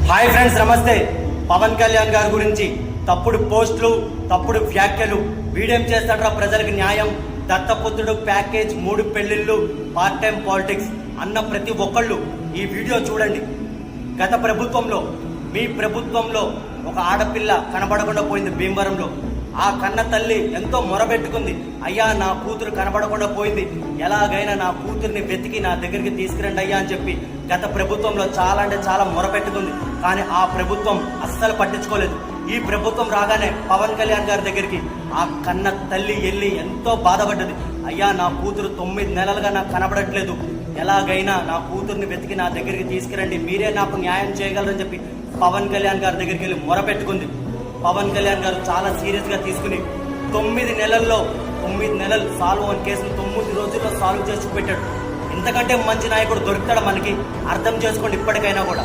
Hi friends, నమస్తే. పవన్ కళ్యాణ్ గారి గురించి తప్పుడు పోస్టులు, తప్పుడు వ్యాఖ్యలు, వీడేం చేస్తాడ్రా ప్రజలకు న్యాయం, దత్తపుత్రుడు ప్యాకేజ్, 3 పెళ్లిళ్ళు, పార్ట్ టైం పాలిటిక్స్ అన్న ప్రతి ఒక్కళ్ళు ఈ వీడియో చూడండి. గత ప్రభుత్వంలో, మీ ప్రభుత్వంలో ఒక ఆడపిల్ల కనబడకుండా పోయింది భీమవరంలో. ఆ కన్న తల్లి ఎంతో మొరబెట్టుకుంది, అయ్యా నా కూతురు కనబడకుండా పోయింది, ఎలాగైనా నా కూతుర్ని వెతికి నా దగ్గరికి తీసుకురండి అయ్యా అని చెప్పి గత ప్రభుత్వంలో చాలా అంటే చాలా మొరపెట్టుకుంది. కానీ ఆ ప్రభుత్వం అస్సలు పట్టించుకోలేదు. ఈ ప్రభుత్వం రాగానే పవన్ కళ్యాణ్ గారి దగ్గరికి ఆ కన్న తల్లి వెళ్ళి ఎంతో బాధపడ్డది. అయ్యా నా కూతురు 9 నెలలుగా నాకు కనబడట్లేదు, ఎలాగైనా నా కూతుర్ని వెతికి నా దగ్గరికి తీసుకురండి, మీరే నాకు న్యాయం చేయగలరని చెప్పి పవన్ కళ్యాణ్ గారి దగ్గరికి వెళ్ళి మొరపెట్టుకుంది. పవన్ కళ్యాణ్ గారు చాలా సీరియస్ గా తీసుకుని 9 నెలలు సాల్వ్ అని కేసును 9 రోజుల్లో సాల్వ్ చేసి పెట్టాడు. ఇంతకంటే మంచి నాయకుడు దొరుకుతాడు మనకి? అర్థం చేసుకోండి ఇప్పటికైనా కూడా.